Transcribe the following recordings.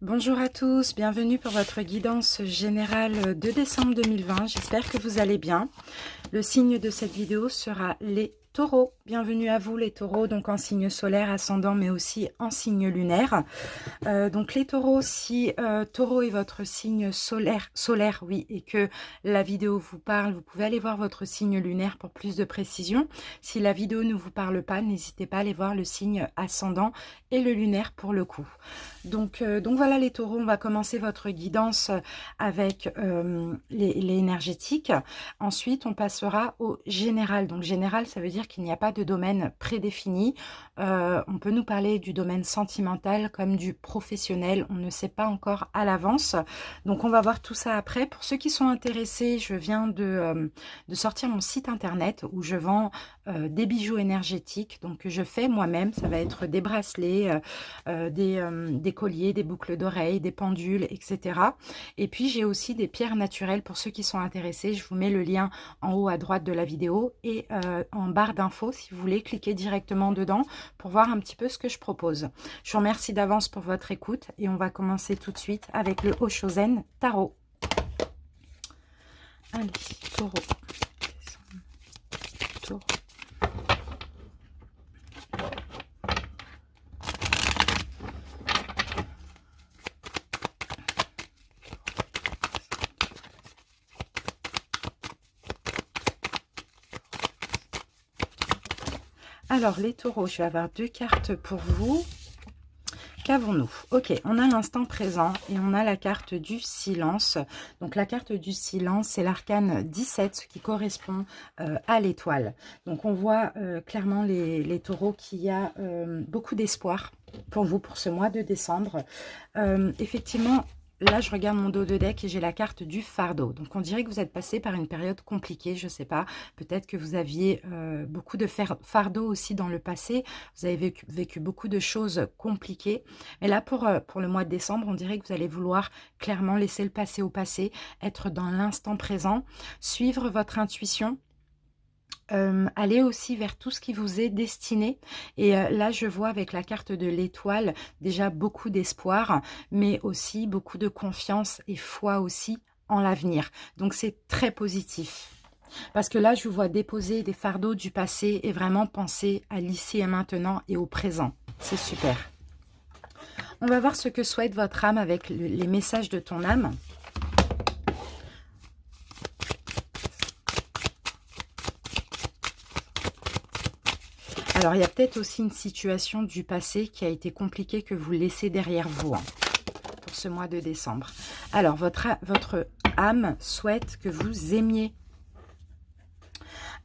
Bonjour à tous, bienvenue pour votre guidance générale de décembre 2020. J'espère que vous allez bien. Le signe de cette vidéo sera les taureaux. Bienvenue à vous les taureaux, donc en signe solaire, ascendant, mais aussi en signe lunaire. Donc les taureaux, si taureau est votre signe solaire, oui, et que la vidéo vous parle, vous pouvez aller voir votre signe lunaire pour plus de précision. Si la vidéo ne vous parle pas, n'hésitez pas à aller voir le signe ascendant et le lunaire pour le coup. Donc voilà les taureaux, on va commencer votre guidance avec les énergétiques. Ensuite, on passera au général. Donc général, ça veut dire qu'il n'y a pas de domaine prédéfini. On peut nous parler du domaine sentimental comme du professionnel. On ne sait pas encore à l'avance. Donc on va voir tout ça après. Pour ceux qui sont intéressés, je viens de sortir mon site internet où je vends des bijoux énergétiques. Donc que je fais moi-même. Ça va être des bracelets, des colliers, des boucles d'oreilles, des pendules, etc. Et puis j'ai aussi des pierres naturelles pour ceux qui sont intéressés. Je vous mets le lien en haut à droite de la vidéo et en barre d'infos si vous voulez cliquer directement dedans pour voir un petit peu ce que je propose. Je vous remercie d'avance pour votre écoute et on va commencer tout de suite avec le Oshozen Tarot. Allez, taureau. Taureau. Alors, les taureaux, je vais avoir deux cartes pour vous. Qu'avons-nous? Ok, on a l'instant présent et on a la carte du silence. Donc, la carte du silence, c'est l'arcane 17, ce qui correspond à l'étoile. Donc, on voit clairement les taureaux qu'il y a beaucoup d'espoir pour vous pour ce mois de décembre. Effectivement, là, je regarde mon dos de deck et j'ai la carte du fardeau. Donc, on dirait que vous êtes passé par une période compliquée, je ne sais pas. Peut-être que vous aviez beaucoup de fardeau aussi dans le passé. Vous avez vécu beaucoup de choses compliquées. Mais là, pour le mois de décembre, on dirait que vous allez vouloir clairement laisser le passé au passé, être dans l'instant présent, suivre votre intuition. Allez aussi vers tout ce qui vous est destiné et là je vois avec la carte de l'étoile déjà beaucoup d'espoir mais aussi beaucoup de confiance et foi aussi en l'avenir, donc c'est très positif parce que là je vous vois déposer des fardeaux du passé et vraiment penser à l'ici et maintenant et au présent. C'est super. On va voir ce que souhaite votre âme avec les messages de ton âme. Alors, il y a peut-être aussi une situation du passé qui a été compliquée que vous laissez derrière vous pour ce mois de décembre. Alors, votre âme souhaite que vous aimiez.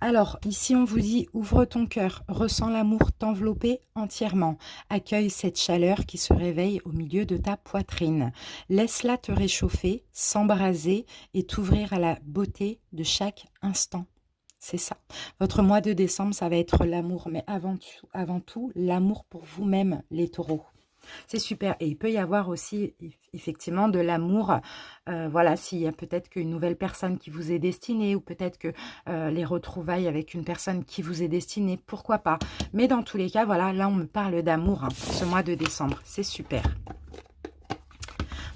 Alors, ici, on vous dit, ouvre ton cœur, ressens l'amour t'envelopper entièrement. Accueille cette chaleur qui se réveille au milieu de ta poitrine. Laisse-la te réchauffer, s'embraser et t'ouvrir à la beauté de chaque instant. C'est ça. Votre mois de décembre, ça va être l'amour. Mais avant tout l'amour pour vous-même, les taureaux. C'est super. Et il peut y avoir aussi, effectivement, de l'amour. Voilà, s'il y a peut-être qu'une nouvelle personne qui vous est destinée ou peut-être que les retrouvailles avec une personne qui vous est destinée, pourquoi pas. Mais dans tous les cas, voilà, là, on me parle d'amour ce mois de décembre. C'est super.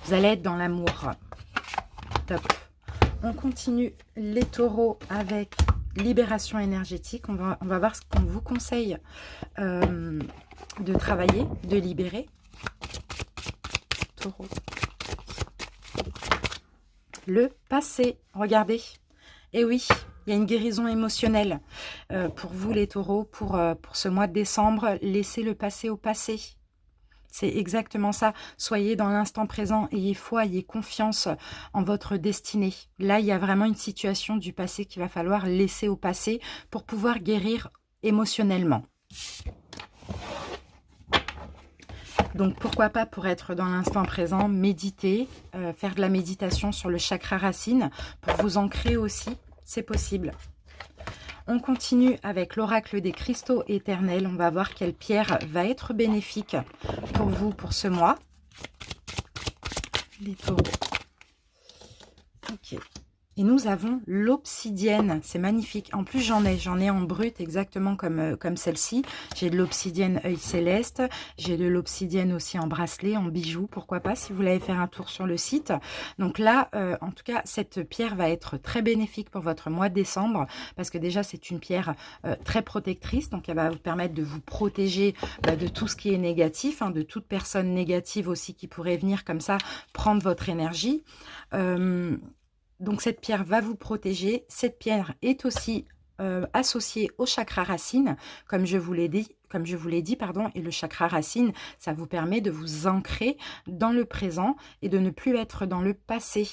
Vous allez être dans l'amour. Top. On continue les taureaux avec libération énergétique. On va voir ce qu'on vous conseille de travailler, de libérer. Taureau. Le passé. Regardez. Et oui, il y a une guérison émotionnelle pour vous les taureaux. Pour ce mois de décembre, laissez le passé au passé. C'est exactement ça. Soyez dans l'instant présent, ayez foi, ayez confiance en votre destinée. Là, il y a vraiment une situation du passé qu'il va falloir laisser au passé pour pouvoir guérir émotionnellement. Donc, pourquoi pas pour être dans l'instant présent, méditer, faire de la méditation sur le chakra racine pour vous ancrer aussi, c'est possible. On continue avec l'oracle des cristaux éternels. On va voir quelle pierre va être bénéfique pour vous pour ce mois. Les taureaux. Ok. Et nous avons l'obsidienne, c'est magnifique. En plus, j'en ai en brut exactement comme celle-ci. J'ai de l'obsidienne œil céleste, j'ai de l'obsidienne aussi en bracelet, en bijoux, pourquoi pas, si vous voulez faire un tour sur le site. Donc là, en tout cas, cette pierre va être très bénéfique pour votre mois de décembre, parce que déjà, c'est une pierre très protectrice, donc elle va vous permettre de vous protéger de tout ce qui est négatif, hein, de toute personne négative aussi qui pourrait venir comme ça prendre votre énergie. Donc cette pierre va vous protéger. Cette pierre est aussi associée au chakra racine, comme je vous l'ai dit, pardon. Et le chakra racine, ça vous permet de vous ancrer dans le présent et de ne plus être dans le passé.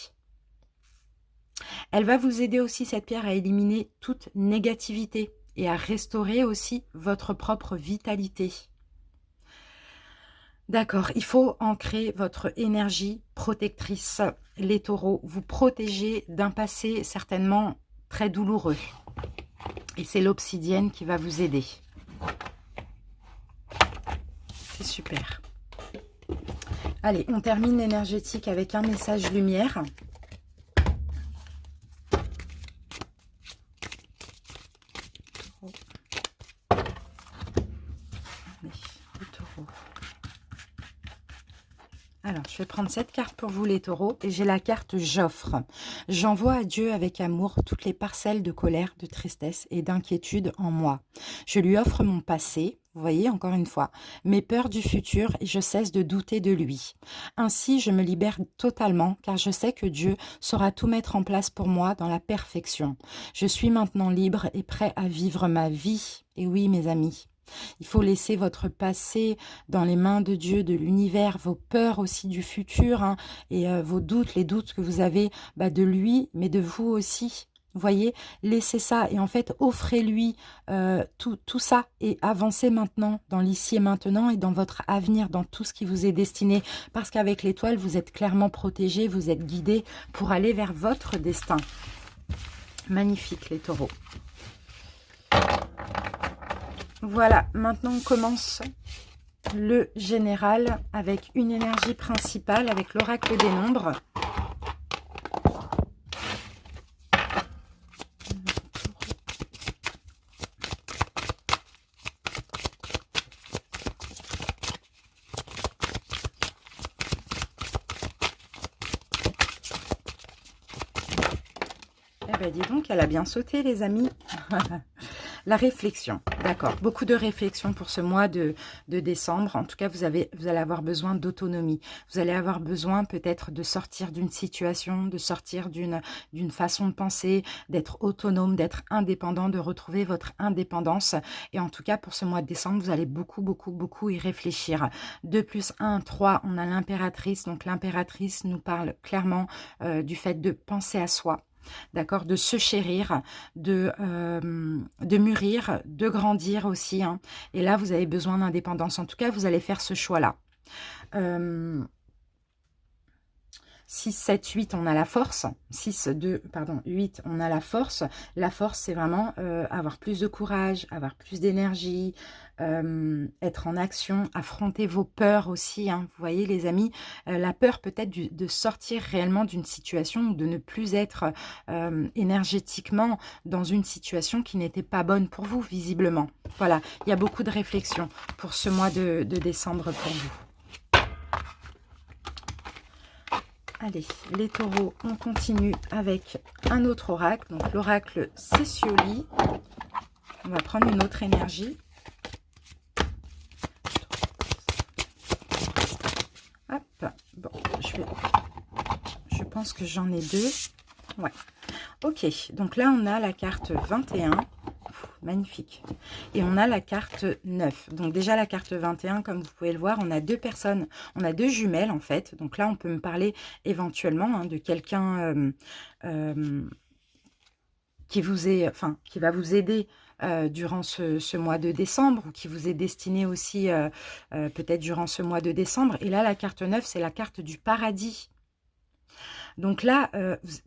Elle va vous aider aussi, cette pierre, à éliminer toute négativité et à restaurer aussi votre propre vitalité. D'accord, il faut ancrer votre énergie protectrice. Les taureaux, vous protégez d'un passé certainement très douloureux. Et c'est l'obsidienne qui va vous aider. C'est super. Allez, on termine l'énergétique avec un message lumière. Alors, je vais prendre cette carte pour vous les taureaux et j'ai la carte j'offre. J'envoie à Dieu avec amour toutes les parcelles de colère, de tristesse et d'inquiétude en moi. Je lui offre mon passé, vous voyez encore une fois, mes peurs du futur et je cesse de douter de lui. Ainsi, je me libère totalement car je sais que Dieu saura tout mettre en place pour moi dans la perfection. Je suis maintenant libre et prêt à vivre ma vie. Et oui, mes amis. Il faut laisser votre passé dans les mains de Dieu, de l'univers, vos peurs aussi du futur, hein, et vos doutes, les doutes que vous avez de lui, mais de vous aussi. Vous voyez, laissez ça et en fait, offrez-lui tout ça et avancez maintenant dans l'ici et maintenant et dans votre avenir, dans tout ce qui vous est destiné. Parce qu'avec l'étoile, vous êtes clairement protégé, vous êtes guidé pour aller vers votre destin. Magnifique les taureaux. Voilà, maintenant on commence le général avec une énergie principale, avec l'oracle des nombres. Eh bien, dis donc, elle a bien sauté, les amis. La réflexion, d'accord. Beaucoup de réflexion pour ce mois de décembre. En tout cas, vous allez avoir besoin d'autonomie. Vous allez avoir besoin peut-être de sortir d'une situation, de sortir d'une façon de penser, d'être autonome, d'être indépendant, de retrouver votre indépendance. Et en tout cas, pour ce mois de décembre, vous allez beaucoup y réfléchir. 2 + 1, 3, on a l'impératrice. Donc, l'impératrice nous parle clairement du fait de penser à soi. D'accord, de se chérir, de mûrir, de grandir aussi. Hein. Et là, vous avez besoin d'indépendance. En tout cas, vous allez faire ce choix-là. 6, 7, 8, on a la force. 6, 2, pardon, 8, on a la force. La force, c'est vraiment avoir plus de courage, avoir plus d'énergie, être en action, affronter vos peurs aussi. Hein. Vous voyez, les amis, la peur peut-être de sortir réellement d'une situation ou de ne plus être énergétiquement dans une situation qui n'était pas bonne pour vous, visiblement. Voilà, il y a beaucoup de réflexion pour ce mois de décembre pour vous. Allez, les taureaux, on continue avec un autre oracle. Donc, l'oracle Cécioli. On va prendre une autre énergie. Hop, bon, je pense que j'en ai 2. Ouais, ok. Donc là, on a la carte 21. Magnifique. Et on a la carte 9. Donc déjà la carte 21, comme vous pouvez le voir, on a 2 personnes, on a 2 jumelles en fait. Donc là, on peut me parler éventuellement de quelqu'un qui va vous aider durant ce mois de décembre, ou qui vous est destiné aussi peut-être durant ce mois de décembre. Et là, la carte 9, c'est la carte du paradis. Donc là,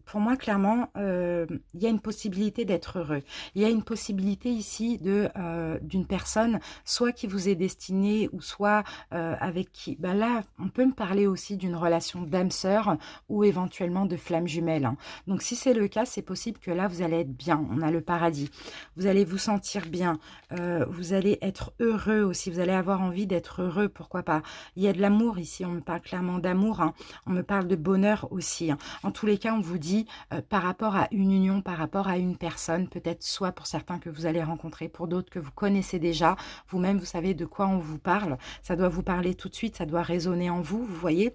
pour moi, clairement, il y a une possibilité d'être heureux. Il y a une possibilité ici d'une personne, soit qui vous est destinée, ou soit avec qui... Ben là, on peut me parler aussi d'une relation d'âme-sœur ou éventuellement de flamme jumelle, hein. Donc si c'est le cas, c'est possible que là, vous allez être bien. On a le paradis. Vous allez vous sentir bien. Vous allez être heureux aussi. Vous allez avoir envie d'être heureux, pourquoi pas. Il y a de l'amour ici. On me parle clairement d'amour, hein. On me parle de bonheur aussi, hein. En tous les cas, on vous dit par rapport à une union, par rapport à une personne, peut-être soit pour certains que vous allez rencontrer, pour d'autres que vous connaissez déjà. Vous-même, vous savez de quoi on vous parle. Ça doit vous parler tout de suite, ça doit résonner en vous, vous voyez.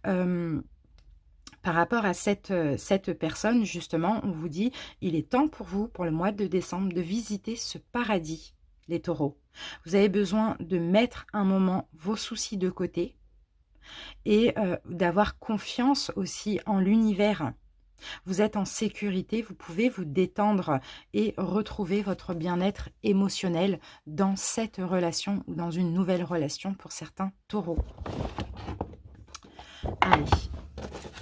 Par rapport à cette personne, justement, on vous dit, il est temps pour vous, pour le mois de décembre, de visiter ce paradis, les taureaux. Vous avez besoin de mettre un moment vos soucis de côté et d'avoir confiance aussi en l'univers. Vous êtes en sécurité, vous pouvez vous détendre et retrouver votre bien-être émotionnel dans cette relation ou dans une nouvelle relation pour certains taureaux. Allez,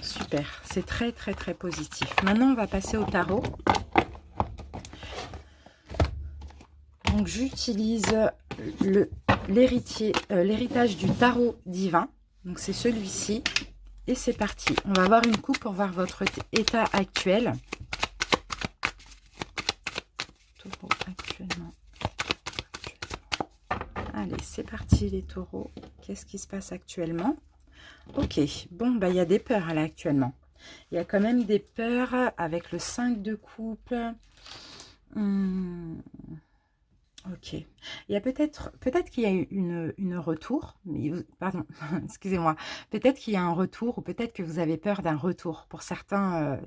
super, c'est très très très positif. Maintenant, on va passer au tarot. Donc, j'utilise l'héritage du tarot divin. Donc, c'est celui-ci. Et c'est parti. On va avoir une coupe pour voir votre état actuel. Taureau actuellement. Allez, c'est parti les taureaux. Qu'est-ce qui se passe actuellement? Ok, bon, bah, il y a des peurs là actuellement. Il y a quand même des peurs avec le 5 de coupe. Ok. Il y a peut-être qu'il y a une retour. Pardon, excusez-moi. Peut-être qu'il y a un retour ou peut-être que vous avez peur d'un retour pour certains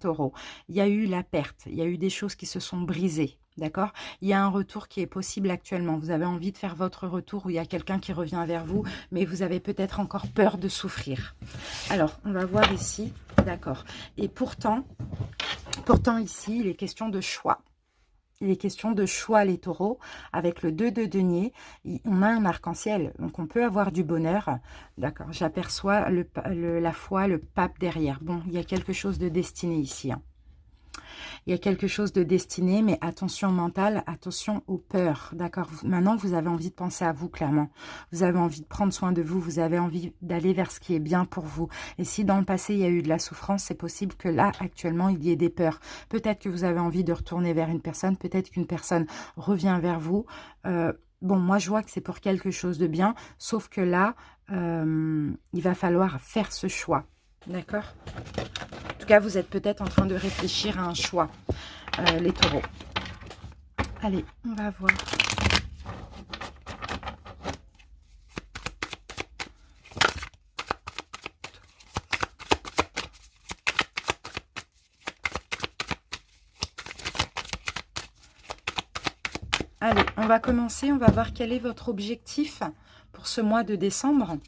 taureaux. Il y a eu la perte. Il y a eu des choses qui se sont brisées. D'accord? Il y a un retour qui est possible actuellement. Vous avez envie de faire votre retour ou il y a quelqu'un qui revient vers vous, mais vous avez peut-être encore peur de souffrir. Alors, on va voir ici. D'accord. Et pourtant ici, il est question de choix. Il est question de choix, les taureaux. Avec le 2 de denier, on a un arc-en-ciel. Donc, on peut avoir du bonheur. D'accord, j'aperçois la foi, le pape derrière. Bon, il y a quelque chose de destiné ici, hein. Il y a quelque chose de destiné, mais attention mentale, attention aux peurs. D'accord, maintenant, vous avez envie de penser à vous, clairement. Vous avez envie de prendre soin de vous. Vous avez envie d'aller vers ce qui est bien pour vous. Et si dans le passé, il y a eu de la souffrance, c'est possible que là, actuellement, il y ait des peurs. Peut-être que vous avez envie de retourner vers une personne. Peut-être qu'une personne revient vers vous. Bon, moi, je vois que c'est pour quelque chose de bien. Sauf que là, il va falloir faire ce choix. D'accord? En tout cas, vous êtes peut-être en train de réfléchir à un choix, les taureaux. Allez, on va voir. Allez, on va commencer. On va voir quel est votre objectif pour ce mois de décembre.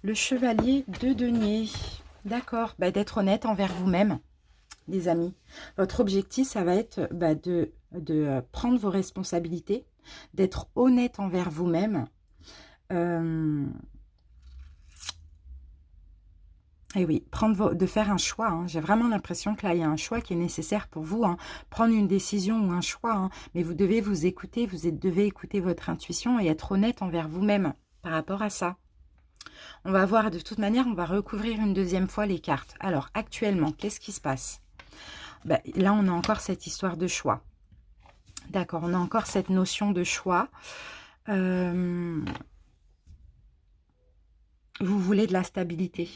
Le chevalier de denier. D'accord, bah, d'être honnête envers vous-même, les amis. Votre objectif, ça va être de prendre vos responsabilités, d'être honnête envers vous-même. Et oui, de faire un choix, hein. J'ai vraiment l'impression que là, il y a un choix qui est nécessaire pour vous, hein. Prendre une décision ou un choix, hein. Mais vous devez vous écouter, devez écouter votre intuition et être honnête envers vous-même par rapport à ça. On va voir, de toute manière, on va recouvrir une deuxième fois les cartes. Alors, actuellement, qu'est-ce qui se passe? Là, on a encore cette histoire de choix. D'accord, on a encore cette notion de choix. Vous voulez de la stabilité,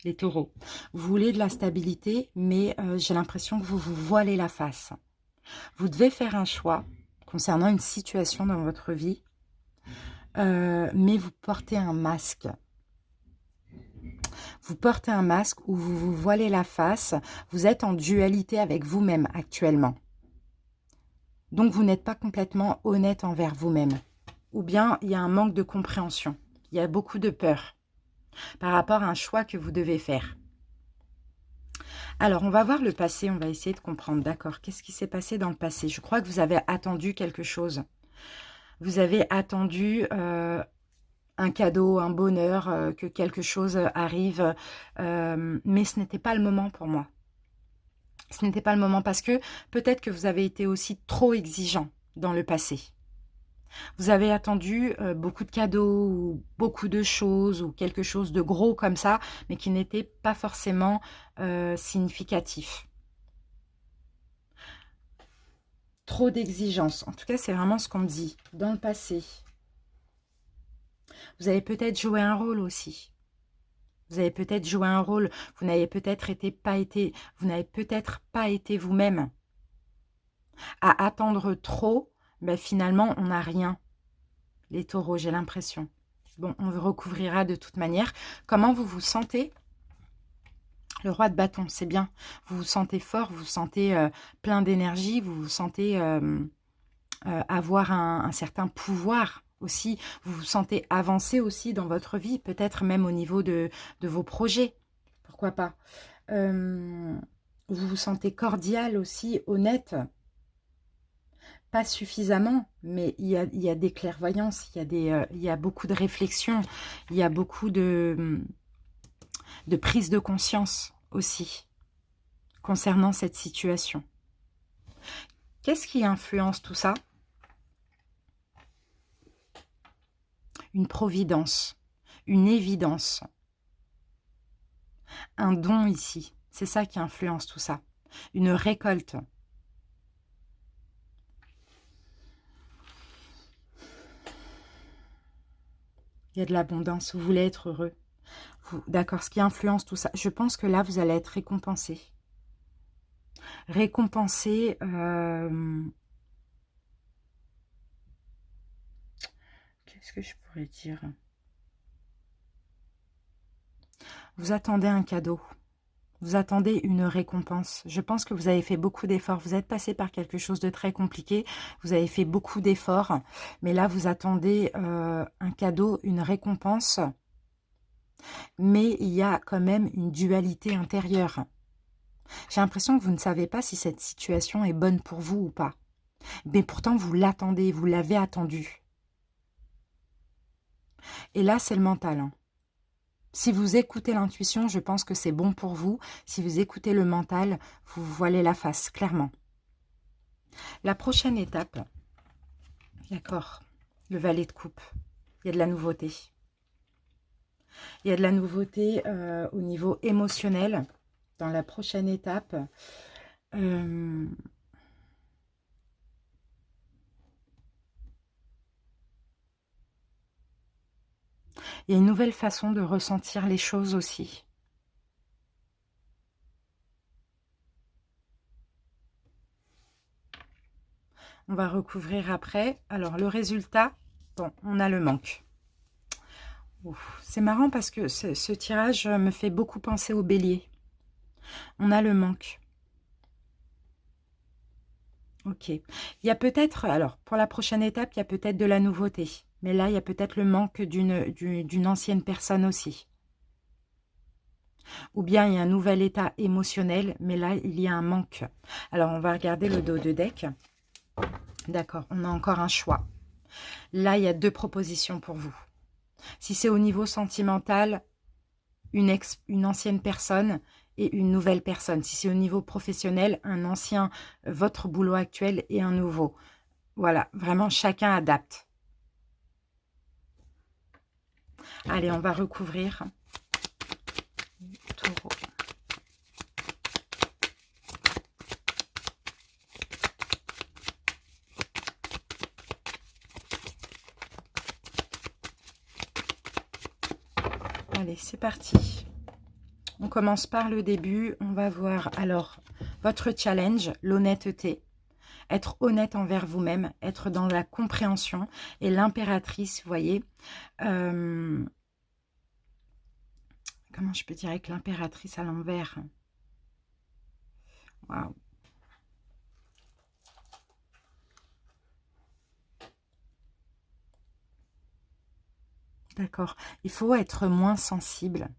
les taureaux. Vous voulez de la stabilité, mais j'ai l'impression que vous vous voilez la face. Vous devez faire un choix concernant une situation dans votre vie. Mais vous portez un masque. Vous portez un masque où vous vous voilez la face. Vous êtes en dualité avec vous-même actuellement. Donc, vous n'êtes pas complètement honnête envers vous-même. Ou bien, il y a un manque de compréhension. Il y a beaucoup de peur par rapport à un choix que vous devez faire. Alors, on va voir le passé. On va essayer de comprendre. D'accord, qu'est-ce qui s'est passé dans le passé? Je crois que vous avez attendu quelque chose. Vous avez attendu un cadeau, un bonheur, que quelque chose arrive. Mais ce n'était pas le moment pour moi. Ce n'était pas le moment parce que peut-être que vous avez été aussi trop exigeant dans le passé. Vous avez attendu beaucoup de cadeaux ou beaucoup de choses ou quelque chose de gros comme ça, mais qui n'était pas forcément significatif. Trop d'exigences. En tout cas, c'est vraiment ce qu'on me dit dans le passé. Vous avez peut-être joué un rôle aussi. Vous avez peut-être joué un rôle. Vous n'avez peut-être pas été vous-même. À attendre trop, ben finalement, on n'a rien. Les taureaux, j'ai l'impression. Bon, on recouvrira de toute manière. Comment vous vous sentez? Le roi de bâton, c'est bien. Vous vous sentez fort, vous vous sentez plein d'énergie, vous vous sentez avoir un certain pouvoir aussi. Vous vous sentez avancer aussi dans votre vie, peut-être même au niveau de vos projets. Pourquoi pas? Vous vous sentez cordial aussi, honnête. Pas suffisamment, mais il y a des clairvoyances, il y a beaucoup de réflexions, il y a beaucoup de prise de conscience aussi concernant cette situation. Qu'est-ce qui influence tout ça? Une providence, une évidence, un don ici. C'est ça qui influence tout ça. Une récolte. Il y a de l'abondance, vous voulez être heureux. D'accord, ce qui influence tout ça. Je pense que là, vous allez être récompensé. Récompensé. Qu'est-ce que je pourrais dire? Vous attendez un cadeau. Vous attendez une récompense. Je pense que vous avez fait beaucoup d'efforts. Vous êtes passé par quelque chose de très compliqué. Vous avez fait beaucoup d'efforts. Mais là, vous attendez un cadeau, une récompense. Mais il y a quand même une dualité intérieure. J'ai l'impression que vous ne savez pas si cette situation est bonne pour vous ou pas. Mais pourtant, vous l'attendez, vous l'avez attendu. Et là, c'est le mental. Hein. Si vous écoutez l'intuition, je pense que c'est bon pour vous. Si vous écoutez le mental, vous voilez la face, clairement. La prochaine étape, d'accord, le valet de coupe. Il y a de la nouveauté. Il y a de la nouveauté au niveau émotionnel. Dans la prochaine étape, il y a une nouvelle façon de ressentir les choses aussi. On va recouvrir après. Alors, le résultat, bon, on a le manque. C'est marrant parce que ce tirage me fait beaucoup penser au bélier. On a le manque. Ok. Il y a peut-être, alors, pour la prochaine étape, il y a peut-être de la nouveauté. Mais là, il y a peut-être le manque d'une ancienne personne aussi. Ou bien il y a un nouvel état émotionnel, mais là, il y a un manque. Alors, on va regarder le dos de deck. D'accord, on a encore un choix. Là, il y a deux propositions pour vous. Si c'est au niveau sentimental, une ancienne personne et une nouvelle personne. Si c'est au niveau professionnel, un ancien, votre boulot actuel et un nouveau. Voilà, vraiment, chacun adapte. Allez, on va recouvrir. Taureau. Allez, c'est parti. On commence par le début. On va voir alors votre challenge, l'honnêteté. Être honnête envers vous-même, être dans la compréhension. Et l'impératrice, vous voyez, comment je peux dire avec l'impératrice à l'envers? Waouh. D'accord. Il faut être moins sensible.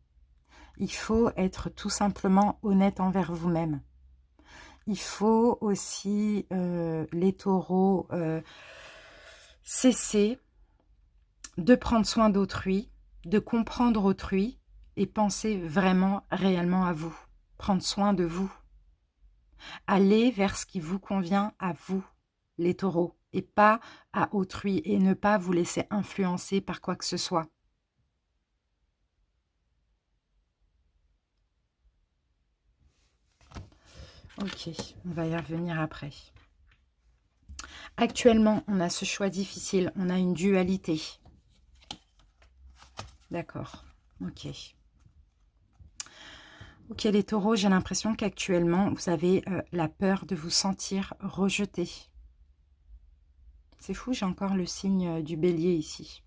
Il faut être tout simplement honnête envers vous-même. Il faut aussi, les taureaux, cesser de prendre soin d'autrui, de comprendre autrui et penser vraiment, réellement à vous. Prendre soin de vous. Allez vers ce qui vous convient à vous, les taureaux, et pas à autrui, et ne pas vous laisser influencer par quoi que ce soit. Ok, on va y revenir après. Actuellement, on a ce choix difficile, on a une dualité. D'accord, ok. Ok les taureaux, j'ai l'impression qu'actuellement, vous avez la peur de vous sentir rejeté. C'est fou, j'ai encore le signe du bélier ici.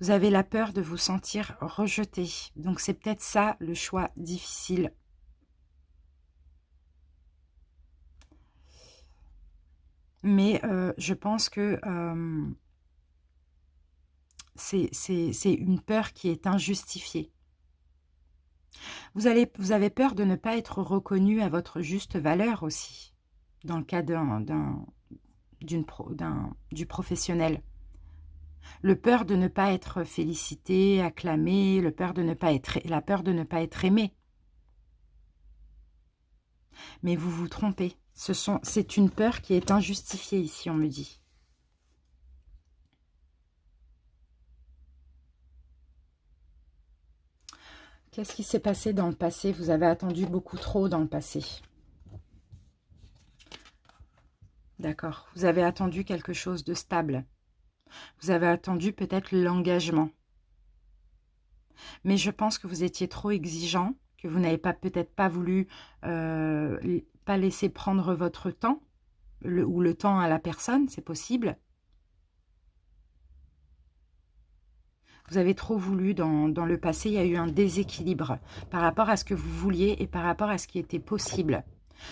Vous avez la peur de vous sentir rejeté. Donc c'est peut-être ça le choix difficile. Mais je pense que c'est une peur qui est injustifiée. Vous avez peur de ne pas être reconnu à votre juste valeur aussi, dans le cas du professionnel. La peur de ne pas être félicité, acclamé, la peur de ne pas être aimé. Mais vous vous trompez. C'est une peur qui est injustifiée ici, on me dit. Qu'est-ce qui s'est passé dans le passé? Vous avez attendu beaucoup trop dans le passé. D'accord. Vous avez attendu quelque chose de stable. Vous avez attendu peut-être l'engagement. Mais je pense que vous étiez trop exigeant, que vous n'avez peut-être pas voulu pas laisser prendre votre temps, ou le temps à la personne, c'est possible. Vous avez trop voulu dans le passé, il y a eu un déséquilibre par rapport à ce que vous vouliez et par rapport à ce qui était possible.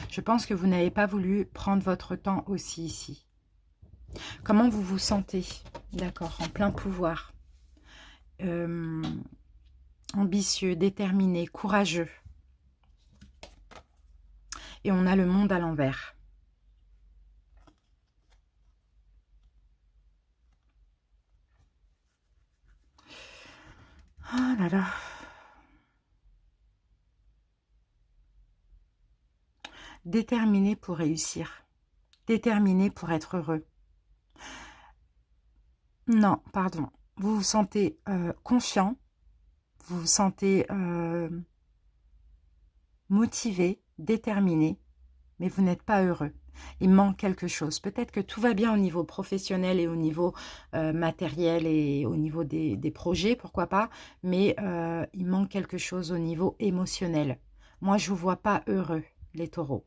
Je pense que vous n'avez pas voulu prendre votre temps aussi ici. Comment vous vous sentez? D'accord, en plein pouvoir. Ambitieux, déterminé, courageux. Et on a le monde à l'envers. Oh là là. Déterminé pour réussir. Déterminé pour être heureux. Non, pardon. Vous vous sentez confiant. Vous vous sentez motivé, déterminé. Mais vous n'êtes pas heureux. Il manque quelque chose. Peut-être que tout va bien au niveau professionnel et au niveau matériel et au niveau des projets, pourquoi pas. Mais il manque quelque chose au niveau émotionnel. Moi, je ne vous vois pas heureux, les taureaux.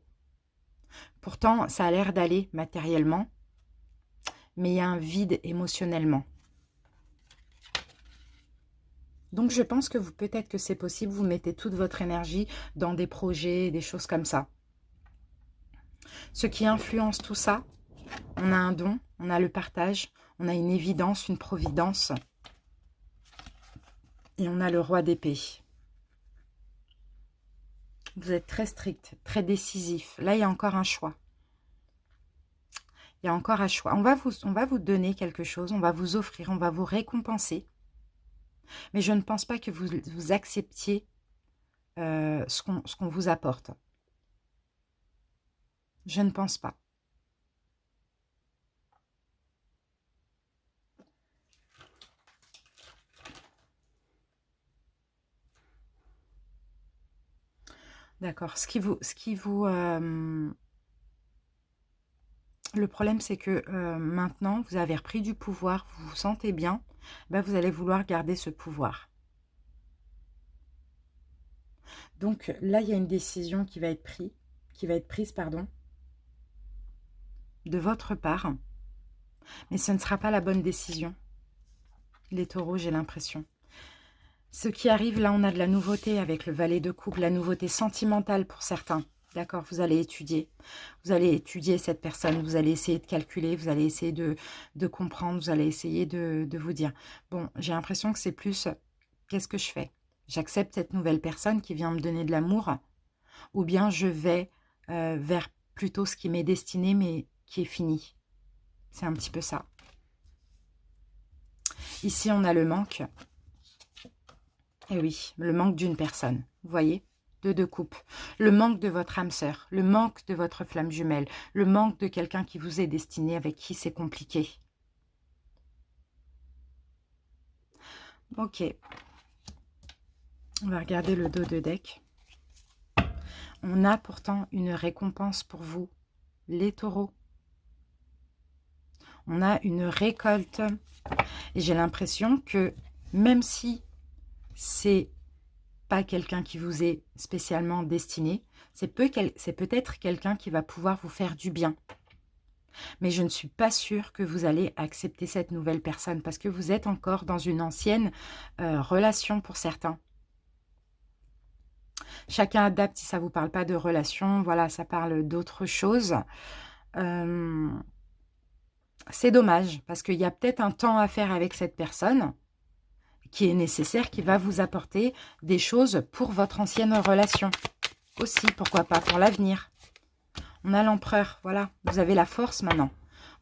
Pourtant, ça a l'air d'aller matériellement, mais il y a un vide émotionnellement. Donc, je pense que peut-être que c'est possible, vous mettez toute votre énergie dans des projets, des choses comme ça. Ce qui influence tout ça, on a un don, on a le partage, on a une évidence, une providence. Et on a le roi d'épée. Vous êtes très strict, très décisif. Là, il y a encore un choix. Il y a encore un choix. On va vous donner quelque chose, on va vous offrir, on va vous récompenser. Mais je ne pense pas que vous acceptiez ce qu'on vous apporte. Je ne pense pas. D'accord. Le problème, c'est que maintenant, vous avez repris du pouvoir, vous vous sentez bien, ben, vous allez vouloir garder ce pouvoir. Donc là, il y a une décision qui va être prise, de votre part. Mais ce ne sera pas la bonne décision. Les taureaux, j'ai l'impression. Ce qui arrive, là, on a de la nouveauté avec le valet de coupe, la nouveauté sentimentale pour certains. D'accord, vous allez étudier. Vous allez étudier cette personne, vous allez essayer de calculer, vous allez essayer de comprendre, vous allez essayer de vous dire, bon, j'ai l'impression que c'est plus, qu'est-ce que je fais? J'accepte cette nouvelle personne qui vient me donner de l'amour, ou bien je vais vers plutôt ce qui m'est destiné, mais qui est fini. C'est un petit peu ça. Ici, on a le manque. Et oui, le manque d'une personne. Vous voyez, de coupe. Le manque de votre âme sœur. Le manque de votre flamme jumelle. Le manque de quelqu'un qui vous est destiné, avec qui c'est compliqué. Ok. On va regarder le dos de deck. On a pourtant une récompense pour vous, les taureaux. On a une récolte. Et j'ai l'impression que même si c'est pas quelqu'un qui vous est spécialement destiné, c'est peut-être quelqu'un qui va pouvoir vous faire du bien. Mais je ne suis pas sûre que vous allez accepter cette nouvelle personne parce que vous êtes encore dans une ancienne relation pour certains. Chacun adapte si ça ne vous parle pas de relation. Voilà, ça parle d'autre chose. C'est dommage parce qu'il y a peut-être un temps à faire avec cette personne qui est nécessaire, qui va vous apporter des choses pour votre ancienne relation. Aussi, pourquoi pas, pour l'avenir. On a l'empereur, voilà. Vous avez la force maintenant.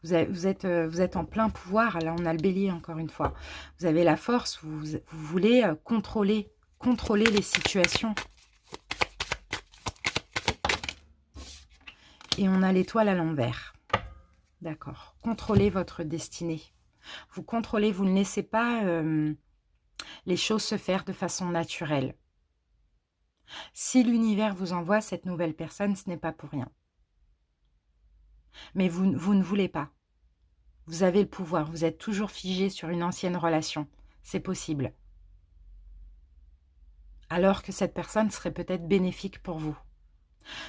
Vous êtes en plein pouvoir. Là, on a le bélier encore une fois. Vous avez la force, vous voulez contrôler les situations. Et on a l'étoile à l'envers. D'accord. Contrôlez votre destinée. Vous contrôlez, vous ne laissez pas les choses se faire de façon naturelle. Si l'univers vous envoie cette nouvelle personne, ce n'est pas pour rien. Mais vous ne voulez pas. Vous avez le pouvoir. Vous êtes toujours figé sur une ancienne relation. C'est possible. Alors que cette personne serait peut-être bénéfique pour vous.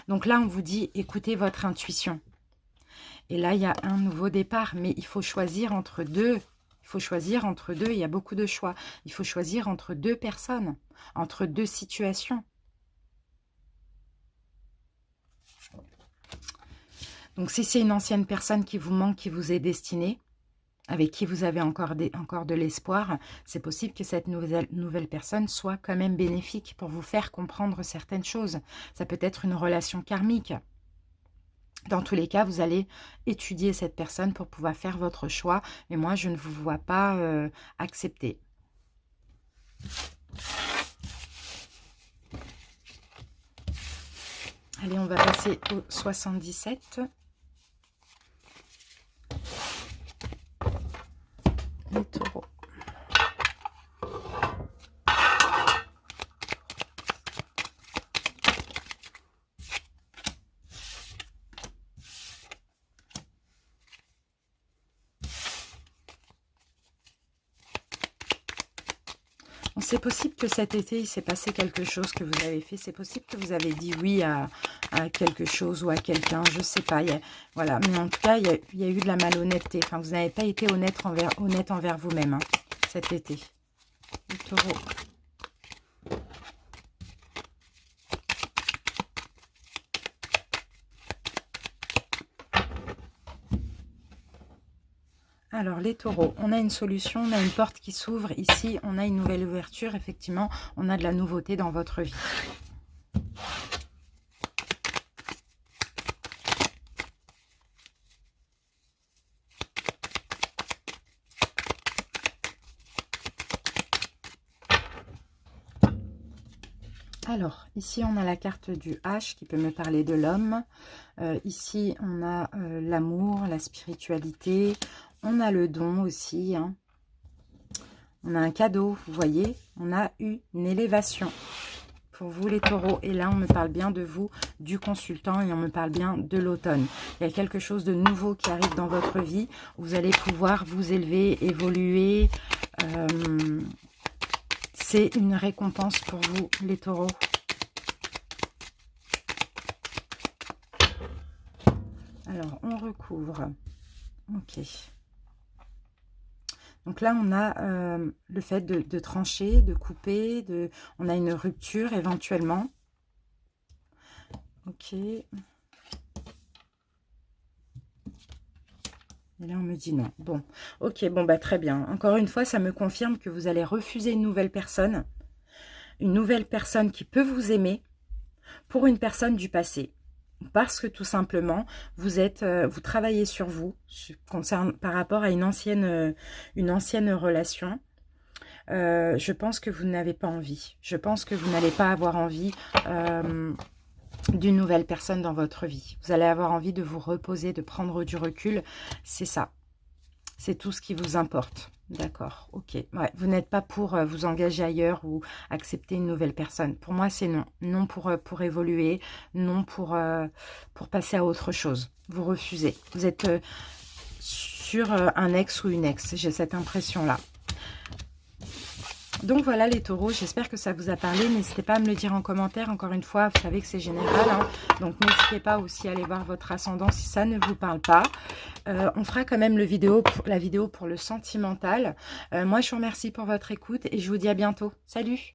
Donc là, on vous dit, écoutez votre intuition. Et là, il y a un nouveau départ, mais il faut choisir entre deux. Il faut choisir entre deux, il y a beaucoup de choix. Il faut choisir entre deux personnes, entre deux situations. Donc si c'est une ancienne personne qui vous manque, qui vous est destinée, avec qui vous avez encore de l'espoir, c'est possible que cette nouvelle personne soit quand même bénéfique pour vous faire comprendre certaines choses. Ça peut être une relation karmique. Dans tous les cas, vous allez étudier cette personne pour pouvoir faire votre choix. Mais moi, je ne vous vois pas accepter. Allez, on va passer au 77. Les taureaux. C'est possible que cet été, il s'est passé quelque chose que vous avez fait. C'est possible que vous avez dit oui à quelque chose ou à quelqu'un. Je ne sais pas. Voilà. Mais en tout cas, il y a eu de la malhonnêteté. Enfin, vous n'avez pas été honnête envers vous-même cet été. Le taureau. Alors, les taureaux, on a une solution, on a une porte qui s'ouvre. Ici, on a une nouvelle ouverture. Effectivement, on a de la nouveauté dans votre vie. Alors, ici, on a la carte du H qui peut me parler de l'homme. Ici, on a l'amour, la spiritualité. On a le don aussi. On a un cadeau, vous voyez. On a eu une élévation pour vous, les taureaux. Et là, on me parle bien de vous, du consultant, et on me parle bien de l'automne. Il y a quelque chose de nouveau qui arrive dans votre vie. Vous allez pouvoir vous élever, évoluer. C'est une récompense pour vous, les taureaux. Alors, on recouvre. Ok. Donc là, on a le fait de trancher, de couper. On a une rupture éventuellement. Ok. Et là, on me dit non. Bon, ok, bon, bah très bien. Encore une fois, ça me confirme que vous allez refuser une nouvelle personne. Une nouvelle personne qui peut vous aimer pour une personne du passé. parce que tout simplement, vous travaillez sur vous, par rapport à une ancienne relation. Je pense que vous n'avez pas envie. Je pense que vous n'allez pas avoir envie d'une nouvelle personne dans votre vie. Vous allez avoir envie de vous reposer, de prendre du recul. C'est ça. C'est tout ce qui vous importe. D'accord, ok. Ouais, vous n'êtes pas pour vous engager ailleurs ou accepter une nouvelle personne. Pour moi, c'est non. Non pour évoluer, non pour passer à autre chose. Vous refusez. Vous êtes sur un ex ou une ex. J'ai cette impression-là. Donc voilà les taureaux, j'espère que ça vous a parlé. N'hésitez pas à me le dire en commentaire. Encore une fois, vous savez que c'est général. Hein. Donc n'hésitez pas aussi à aller voir votre ascendant si ça ne vous parle pas. On fera quand même la vidéo pour le sentimental. Moi, je vous remercie pour votre écoute et je vous dis à bientôt. Salut!